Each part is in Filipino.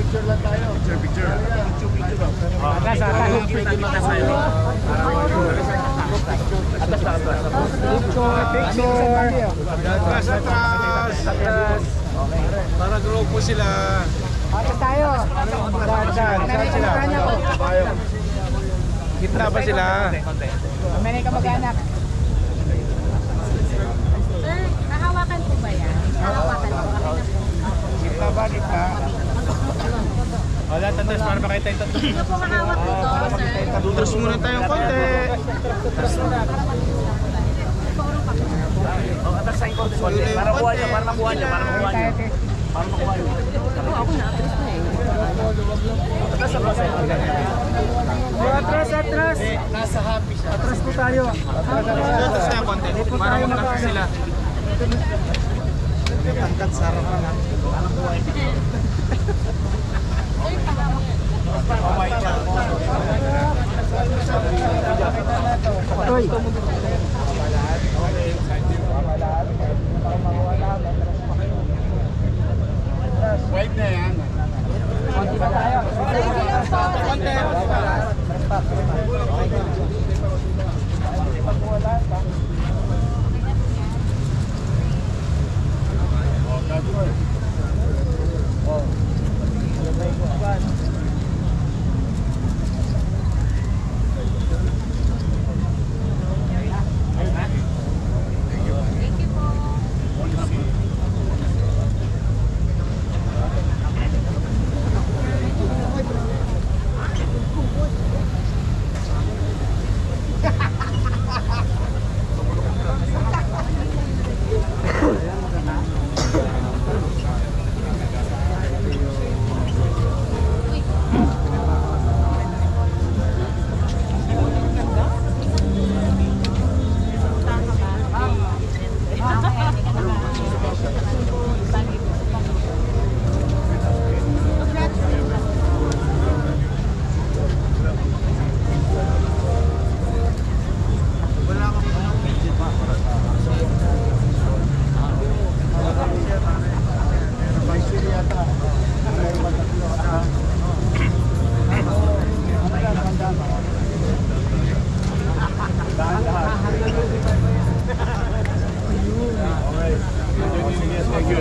Picture lang tayo. Picture. Atas, atas. Picture. Atras, atras. Atras. Para grupo sila. Atas tayo. Saan sila? Gitna ba sila? May kamag-anak. Sir, nahawakan po ba yan? Nahawakan po. Gitna ba? Gitna? Wala, tatras para makita yung tatras. Sino po mahawak dito, sir? Atras muna tayong konti. Atas sa konti. Para makuha niya, para makuha niya, para makuha niya. Para makuha niya. Ako na, atras na eh. Atras sa basa. Atras, atras. Nasa happy siya. Atras po tayo. Atras tayong konti. Para makuha sila. Tangkat sa harapan ha. Oh my God. Hoy. Wait na yan. Konti pa tayo. Konti.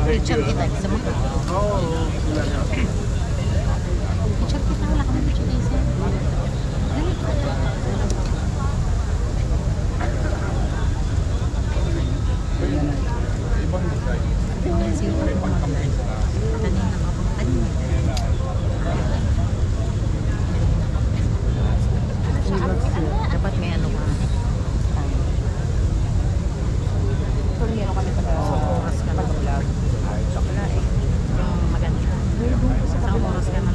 Picture kita, bisa mo? Picture kita, wala kami picture na isa. Dapat may ano ka. Oras ka na mag-vlog. Wala eh. Maganda. Sa oras ka na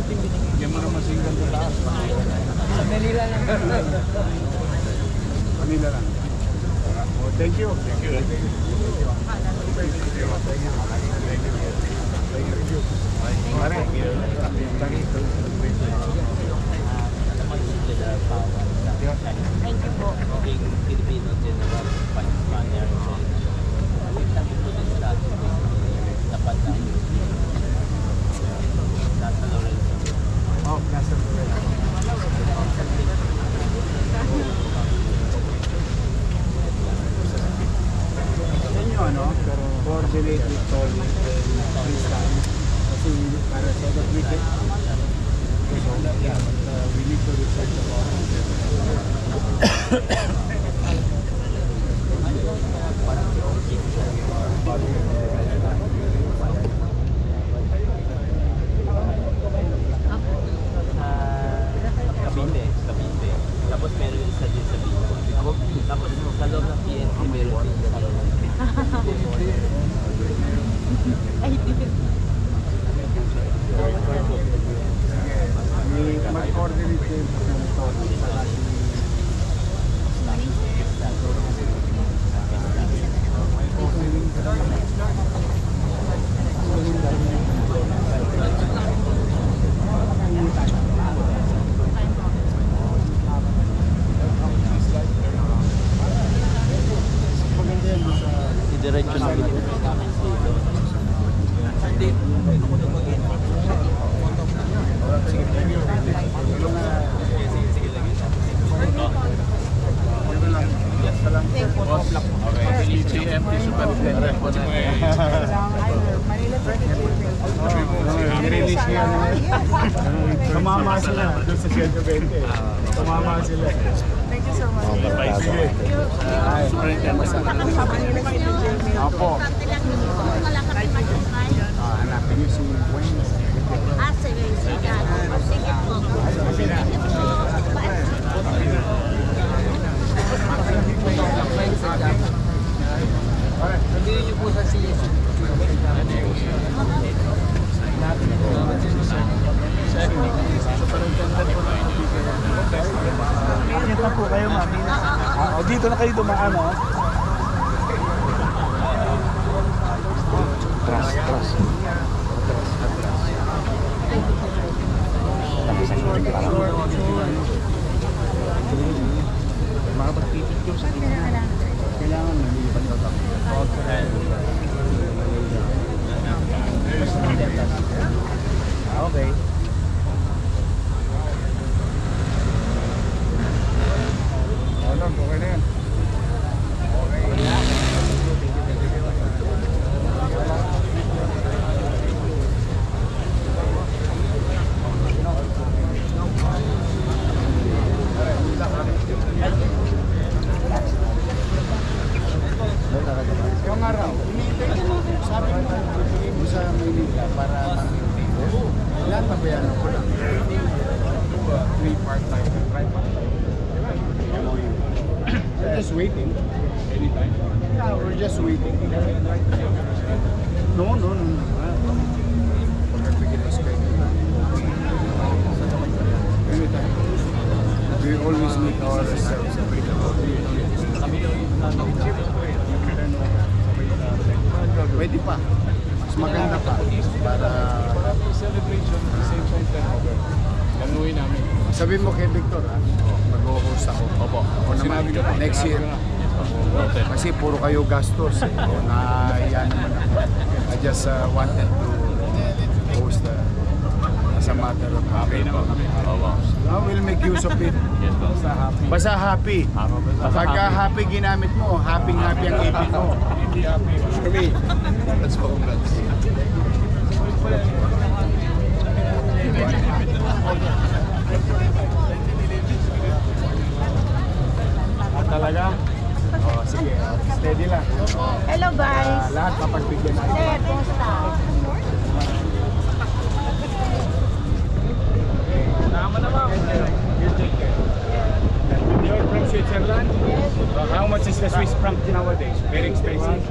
Bigyan mo naman singgan sa taas. Manila lang. Manila lang. Oh, thank you. Thank you. Thank you po. Filipino General Spaniard sabi po din sa atin dapat na nasa Lorenzo. Oh, nasa yan yung ano, coordinate with Tony and Tristan. Kasi para so that we can we need to research about Cavite. Tapos meron isa din sa Bicol. Tapos sa loob ng PNP meron din sa loob. Ay, dito. mag-coordinate din sa Tony sa Tumama sila doon sa 120. Tumama sila. Thank you so much. Sige. Ay, Opo. Hanapin niyo si Wayne. Sabihin niyo po sa CS. Bakit na po kayo, mami? Dito na kayo dumaan, oh. Tras. Makapag-picture sa kailangan nalilipat ka ba? Okay. Okay na yan. Yung araw, sabi mo, bibigay mo sa Maynila para lahat na bayan ko lang. 3 part-time and 5 We're just waiting. Anytime? Yeah, we're just waiting. No. Pag-bigay na schedule. Anytime. We always make ourselves available. Pwede pa. Mas maganda pa. Para celebration at the same time over. Lanuin namin. Sabihin mo kay Victor, mag-host ako. Opo. Ako naman, next year. Kasi puro kayo gastos. Nahiya naman ako. I just wanted to host as a matter of happy. We'll make use of it. Basta happy. Pagka happy ginamit mo, happy ang ipin mo. Hindi happy. For me, let's go. Talaga? Sige. Steady lang. Hello guys. Lahat papagbigyan natin. Sir, kumusta? You're from Switzerland? Yes. How much is the Swiss franc nowadays? Very expensive.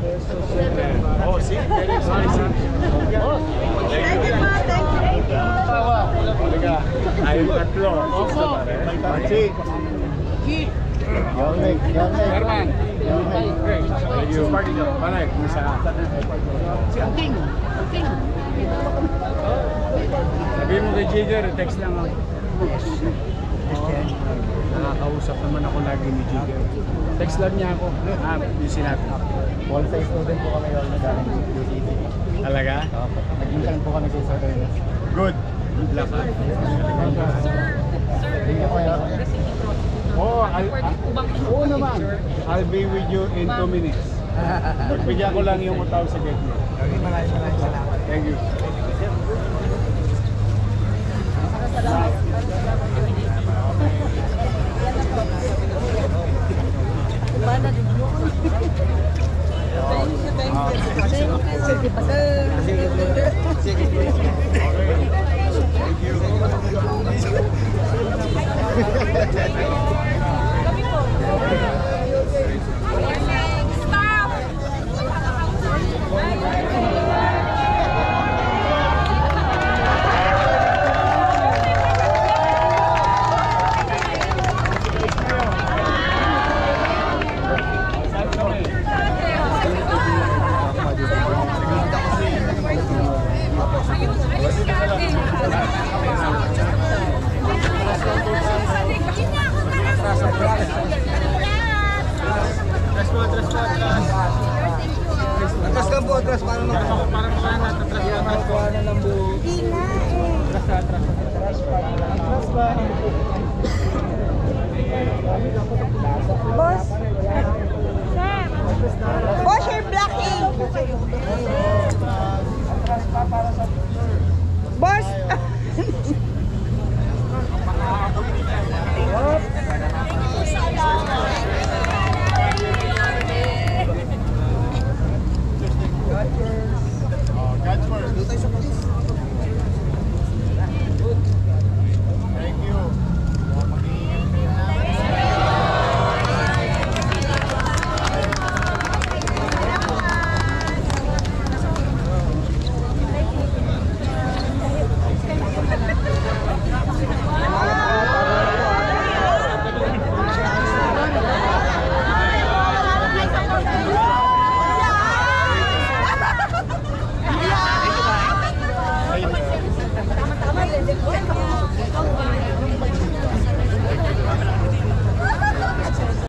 Oh, see? Very expensive. Thank you po, thank you. Talaga. Ayun, tatlo. Pansi. Herman. Thank you. Panay, kumusta? Anting. Sabihin mo kay Jigger, text lang ako. Nakakausap naman ako lagi ni Jigger. Text lang niya ako. Yung sinabi. Bonsai student po kami yun na galing UCT. Talaga? Nag-intern po kami sa Southern. Good. Good luck. Thank you po yun. Oo naman. I'll be with you in 2 minutes. Magbigyan ko lang yung utaw sa gate mo. Maraming salamat. Thank you. Atras ka po, atras. Parang natatras ka. Nakuha na ng buo. Atras ba? Boss. Sir. Boss, you're blocking.